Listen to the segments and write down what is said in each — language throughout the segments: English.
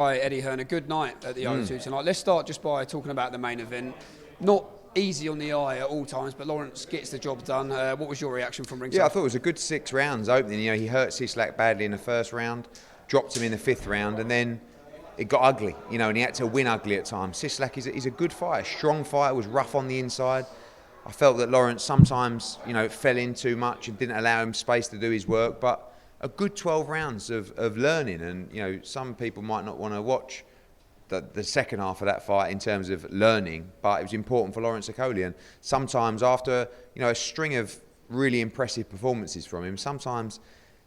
Hi, Eddie Hearn. A good night at the O2 tonight. Let's start just by talking about the main event. Not easy on the eye at all times, but Lawrence gets the job done. What was your reaction from ringside? Yeah, I thought it was a good 6 rounds opening. You know, he hurt Cieslak badly in the first round, dropped him in the 5th round, and then it got ugly. You know, and he had to win ugly at times. Cieslak is a good fighter, strong fighter, was rough on the inside. I felt that Lawrence sometimes, you know, fell in too much and didn't allow him space to do his work, but a good 12 rounds of learning. And, you know, some people might not want to watch the second half of that fight in terms of learning, but it was important for Lawrence Okolie. And sometimes after, you know, a string of really impressive performances from him, sometimes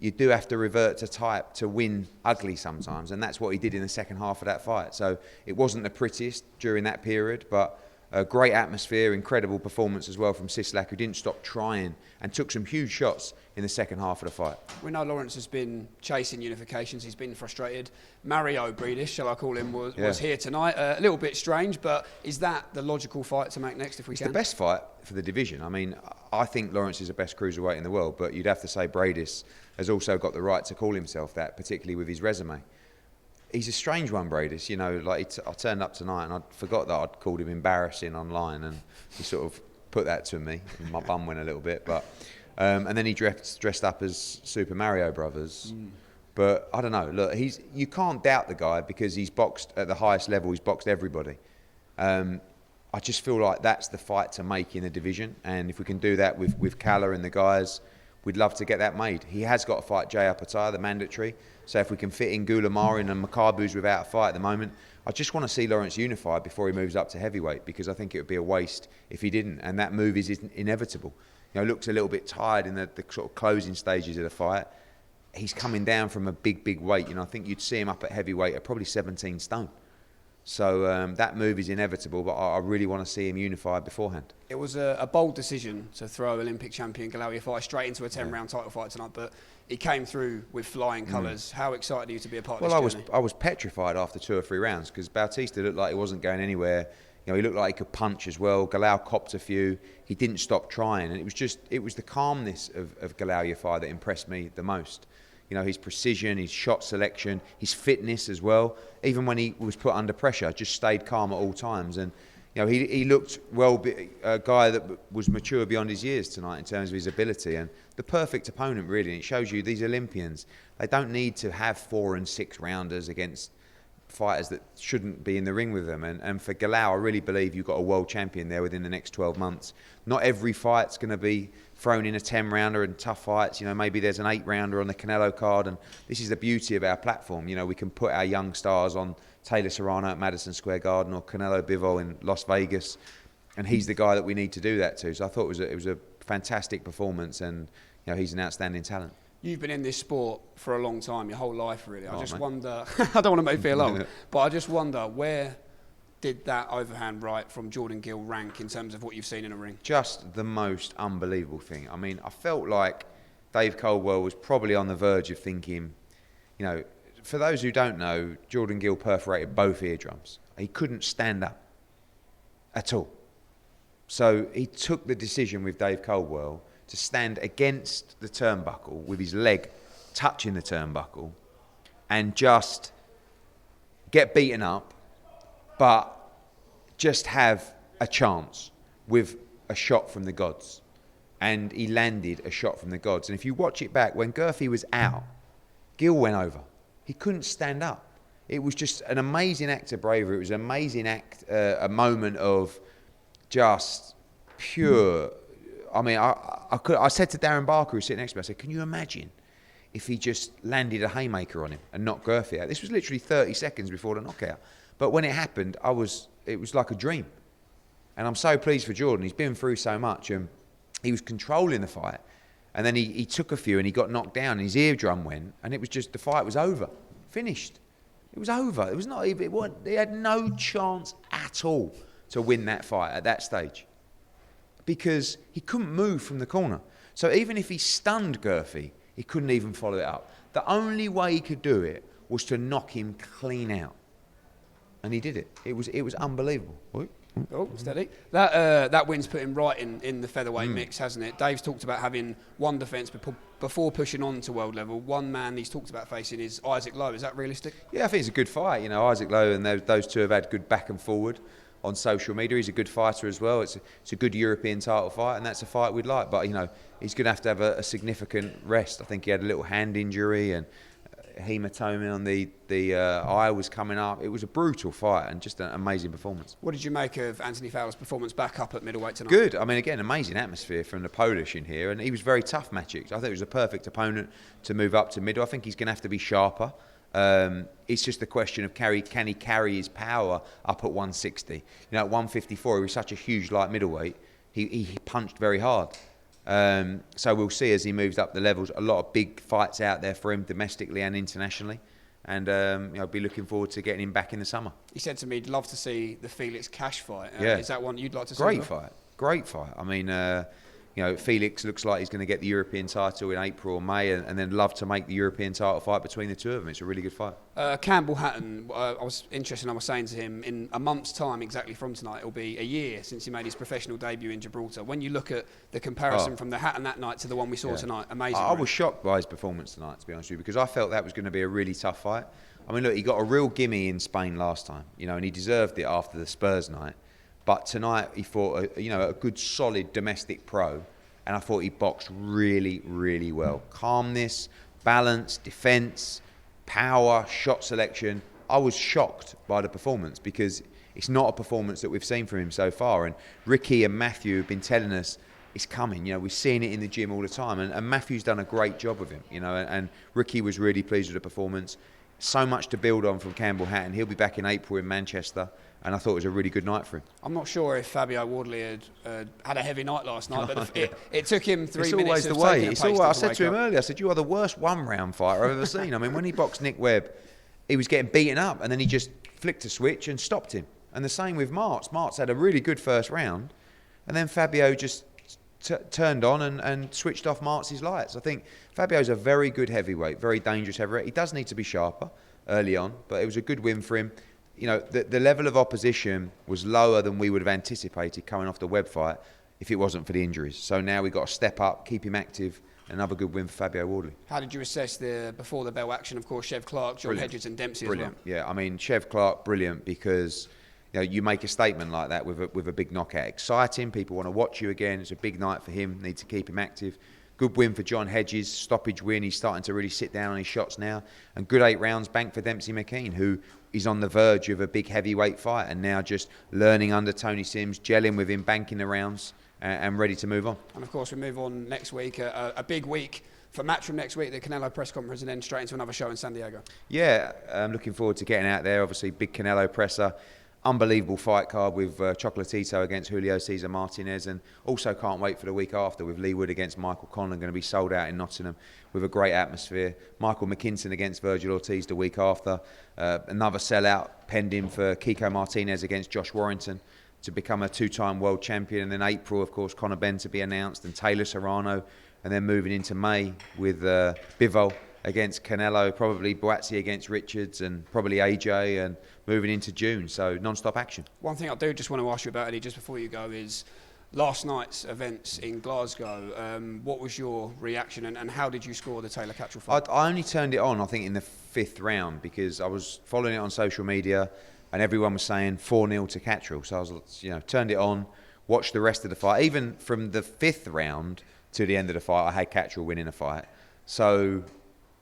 you do have to revert to type to win ugly sometimes, and that's what he did in the second half of that fight. So it wasn't the prettiest during that period, but a great atmosphere, incredible performance as well from Cieslak, who didn't stop trying and took some huge shots in the second half of the fight. We know Lawrence has been chasing unifications. He's been frustrated. Mario Breedish, shall I call him, was here tonight. A little bit strange, but is that the logical fight to make next if we can? It's the best fight for the division. I mean, I think Lawrence is the best cruiserweight in the world, but you'd have to say Breedish has also got the right to call himself that, particularly with his resume. He's a strange one, Breedish. You know, like I turned up tonight and I forgot that I'd called him embarrassing online, and he sort of put that to me. And my bum went a little bit, but and then he dressed up as Super Mario Brothers. But I don't know. Look, you can't doubt the guy because he's boxed at the highest level. He's boxed everybody. I just feel like that's the fight to make in the division, and if we can do that with Kala and the guys, we'd love to get that made. He has got to fight Jay Apataya, the mandatory. So if we can fit in Gulamarin and Makabu's without a fight at the moment, I just want to see Lawrence unified before he moves up to heavyweight, because I think it would be a waste if he didn't. And that move is inevitable. You know, looks a little bit tired in the sort of closing stages of the fight. He's coming down from a big weight. You know, I think you'd see him up at heavyweight at probably 17 stone. So that move is inevitable, but I really want to see him unified beforehand. It was a bold decision to throw Olympic champion Galal Yafai straight into a 10-round title fight tonight, but he came through with flying colours. How excited are you to be a part of this journey? I was petrified after 2 or 3 rounds because Bautista looked like he wasn't going anywhere. You know, he looked like he could punch as well. Galal copped a few. He didn't stop trying, and it was the calmness of Galal Yafai that impressed me the most. You know, his precision, his shot selection, his fitness as well. Even when he was put under pressure, just stayed calm at all times. And, you know, he looked a guy that was mature beyond his years tonight in terms of his ability. And the perfect opponent, really. And it shows you these Olympians, they don't need to have 4 and 6 rounders against fighters that shouldn't be in the ring with them. And for Galal, I really believe you've got a world champion there within the next 12 months. Not every fight's going to be thrown in a 10-rounder and tough fights. You know, maybe there's an 8-rounder on the Canelo card, and this is the beauty of our platform. You know, we can put our young stars on Taylor Serrano at Madison Square Garden or Canelo Bivol in Las Vegas, and he's the guy that we need to do that to. So I thought it was a fantastic performance, and, you know, he's an outstanding talent. You've been in this sport for a long time, your whole life, really. I just wonder, I don't want to make you feel old, but I just wonder, where did that overhand right from Jordan Gill rank in terms of what you've seen in a ring? Just the most unbelievable thing. I mean, I felt like Dave Coldwell was probably on the verge of thinking, you know, for those who don't know, Jordan Gill perforated both eardrums. He couldn't stand up at all. So he took the decision with Dave Coldwell to stand against the turnbuckle with his leg touching the turnbuckle and just get beaten up, but just have a chance with a shot from the gods. And he landed a shot from the gods. And if you watch it back, when Guerfi was out, Gill went over. He couldn't stand up. It was just an amazing act of bravery. It was an amazing act, a moment of just pure... I mean, I said to Darren Barker, who's sitting next to me, I said, can you imagine if he just landed a haymaker on him and knocked Guerfi out? This was literally 30 seconds before the knockout. But when it happened, it was like a dream. And I'm so pleased for Jordan. He's been through so much, and he was controlling the fight. And then he took a few and he got knocked down and his eardrum went, and it was just, the fight was over. Finished. It was over. It was not even, he had no chance at all to win that fight at that stage, because he couldn't move from the corner. So even if he stunned Guerfi, he couldn't even follow it up. The only way he could do it was to knock him clean out. And he did it. It was unbelievable. Oh, steady. That win's put him right in the featherweight mix, hasn't it? Dave's talked about having one defence before pushing on to world level. One man he's talked about facing is Isaac Lowe. Is that realistic? Yeah, I think it's a good fight. Isaac Lowe and those two have had good back and forward on social media. He's a good fighter as well. It's a good European title fight, and that's a fight we'd like. But, he's going to have a significant rest. I think he had a little hand injury and hematoma on the eye was coming up. It was a brutal fight and just an amazing performance. What did you make of Anthony Fowler's performance back up at middleweight tonight? Good. I mean, again, amazing atmosphere from the Polish in here, and he was very tough, Maciek. I think it was a perfect opponent to move up to middle. I think he's going to have to be sharper. It's just a question of can he carry his power up at 160? At 154, he was such a huge light middleweight. He punched very hard. So we'll see as he moves up the levels. A lot of big fights out there for him domestically and internationally. And I'll be looking forward to getting him back in the summer. He said to me he'd love to see the Felix Cash fight. Yeah. Is that one you'd like to see? Great fight. I mean, Felix looks like he's going to get the European title in April or May, and then love to make the European title fight between the two of them. It's a really good fight. Campbell Hatton, I was interested. I was saying to him, in a month's time, exactly from tonight, it'll be a year since he made his professional debut in Gibraltar. When you look at the comparison from the Hatton that night to the one we saw tonight, amazing. I was shocked by his performance tonight, to be honest with you, because I felt that was going to be a really tough fight. I mean, look, he got a real gimme in Spain last time, and he deserved it after the Spurs night. But tonight he fought, a good, solid domestic pro. And I thought he boxed really, really well. Calmness, balance, defence, power, shot selection. I was shocked by the performance because it's not a performance that we've seen from him so far. And Ricky and Matthew have been telling us it's coming. We're seeing it in the gym all the time. And Matthew's done a great job with him. And Ricky was really pleased with the performance. So much to build on from Campbell Hatton. He'll be back in April in Manchester. And I thought it was a really good night for him. I'm not sure if Fabio Wardley had a heavy night last night, but it took him 3 minutes. It's always the way. I said to him earlier, I said, you are the worst one-round fighter I've ever seen. I mean, when he boxed Nick Webb, he was getting beaten up, and then he just flicked a switch and stopped him. And the same with Martz. Martz had a really good first round, and then Fabio just turned on and switched off Martz's lights. I think Fabio's a very good heavyweight, very dangerous heavyweight. He does need to be sharper early on, but it was a good win for him. The level of opposition was lower than we would have anticipated coming off the Webb fight if it wasn't for the injuries. So now we've got to step up, keep him active. Another good win for Fabio Wardley. How did you assess the before the bell action? Of course, Chev Clark, John Hedges and Dempsey brilliant. as well. Yeah, I mean, Chev Clark, brilliant because you make a statement like that with a big knockout. Exciting, people want to watch you again. It's a big night for him, need to keep him active. Good win for John Hedges, stoppage win. He's starting to really sit down on his shots now. And good 8 rounds bank for Dempsey McKean, who is on the verge of a big heavyweight fight and now just learning under Tony Sims, gelling with him, banking the rounds and ready to move on. And of course we move on next week, a big week for Matchroom next week, the Canelo press conference, and then straight into another show in San Diego. Yeah, I'm looking forward to getting out there. Obviously, big Canelo presser. Unbelievable fight card with Chocolatito against Julio Cesar Martinez, and also can't wait for the week after with Lee Wood against Michael Conlan, going to be sold out in Nottingham with a great atmosphere. Michael McKinson against Virgil Ortiz the week after. Another sellout pending for Kiko Martinez against Josh Warrington to become a 2-time world champion. And then April, of course, Conor Benn to be announced, and Taylor Serrano, and then moving into May with Bivol against Canelo, probably Boazzi against Richards, and probably AJ, and moving into June. So non-stop action. One thing I do just want to ask you about, Eddie, just before you go, is last night's events in Glasgow. What was your reaction, and how did you score the Taylor-Catterall fight? I only turned it on, I think, in the 5th round because I was following it on social media and everyone was saying 4-0 to Catterall. So I was, turned it on, watched the rest of the fight. Even from the 5th round to the end of the fight, I had Catterall winning the fight. So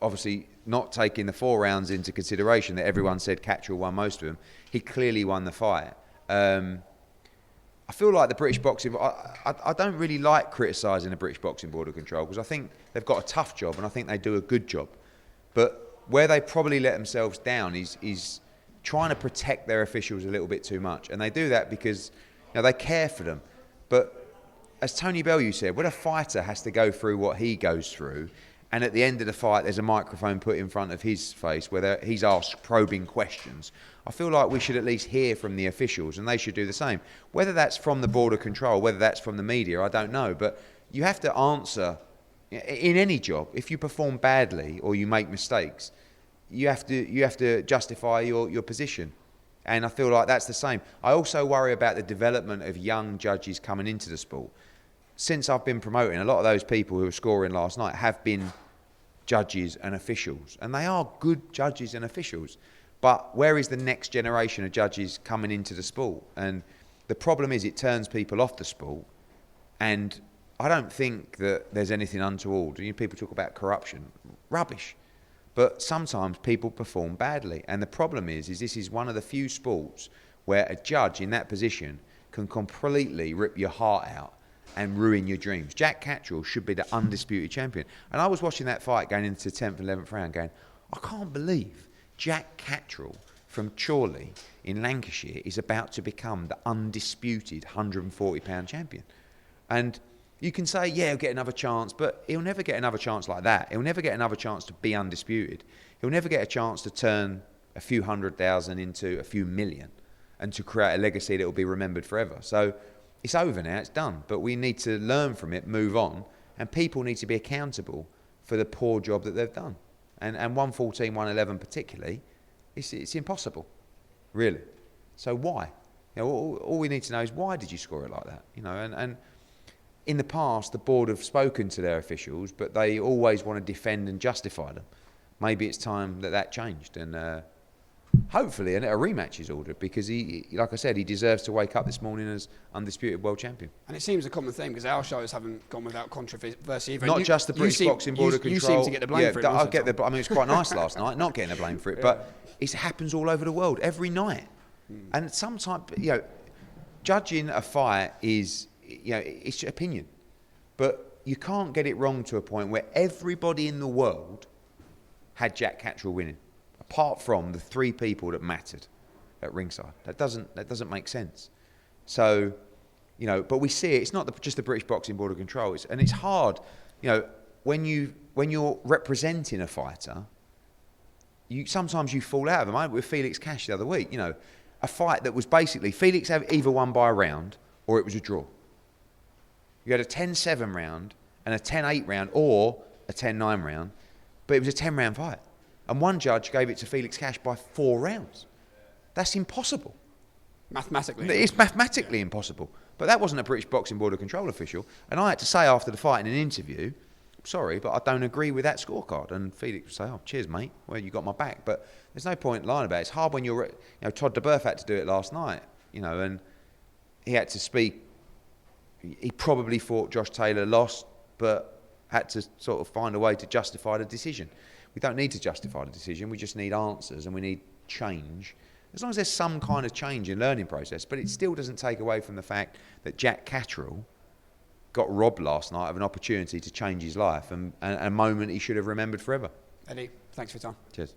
obviously not taking the 4 rounds into consideration that everyone said Catterall won most of them, he clearly won the fight. I feel like the British boxing, I don't really like criticising the British Boxing Board of Control because I think they've got a tough job and I think they do a good job. But where they probably let themselves down is trying to protect their officials a little bit too much. And they do that because they care for them. But as Tony Bellew said, when a fighter has to go through what he goes through, and at the end of the fight there's a microphone put in front of his face where he's asked probing questions, I feel like we should at least hear from the officials, and they should do the same. Whether that's from the Board of Control, whether that's from the media, I don't know. But you have to answer, in any job, if you perform badly or you make mistakes, you have to justify your position. And I feel like that's the same. I also worry about the development of young judges coming into the sport. Since I've been promoting, a lot of those people who were scoring last night have been judges and officials. And they are good judges and officials. But where is the next generation of judges coming into the sport? And the problem is it turns people off the sport. And I don't think that there's anything untoward. People talk about corruption. Rubbish. But sometimes people perform badly. And the problem is this is one of the few sports where a judge in that position can completely rip your heart out and ruin your dreams. Jack Catterall should be the undisputed champion. And I was watching that fight going into the 10th and 11th round going, I can't believe Jack Catterall from Chorley in Lancashire is about to become the undisputed 140-pound champion. And you can say, yeah, he'll get another chance, but he'll never get another chance like that. He'll never get another chance to be undisputed. He'll never get a chance to turn a few 100,000 into a few million and to create a legacy that will be remembered forever. So it's over now, it's done. But we need to learn from it, move on, and people need to be accountable for the poor job that they've done. And 114, 111 particularly, it's impossible, really. So why? All we need to know is why did you score it like that? And in the past, the board have spoken to their officials, but they always want to defend and justify them. Maybe it's time that changed, and hopefully a rematch is ordered because he, like I said, he deserves to wake up this morning as undisputed world champion. And it seems a common theme because our shows haven't gone without controversy either. Not just the British Boxing Board of Control. You seem to get the blame for it. I get the. I mean, it's quite nice last night not getting the blame for it, but it happens all over the world every night. And sometimes, judging a fight is, it's opinion. But you can't get it wrong to a point where everybody in the world had Jack Catterall winning, apart from the three people that mattered at ringside. That doesn't make sense. So, but we see it. It's not just the British Boxing Board of Control. It's hard, when you're representing a fighter. Sometimes you fall out of them. I with Felix Cash the other week. A fight that was basically Felix either won by a round or it was a draw. You had a 10-7 round and a 10-8 round or a 10-9 round, but it was a 10-round fight. And one judge gave it to Felix Cash by 4 rounds. That's impossible. Mathematically. It's mathematically impossible. But that wasn't a British Boxing Board of Control official. And I had to say after the fight in an interview, sorry, but I don't agree with that scorecard. And Felix would say, oh, cheers, mate. Well, you got my back. But there's no point lying about it. It's hard when you're, Todd DeBerth had to do it last night, and he had to speak. He probably thought Josh Taylor lost, but had to sort of find a way to justify the decision. We don't need to justify the decision. We just need answers and we need change. As long as there's some kind of change in learning process, but it still doesn't take away from the fact that Jack Catterall got robbed last night of an opportunity to change his life and a moment he should have remembered forever. Eddie, thanks for your time. Cheers.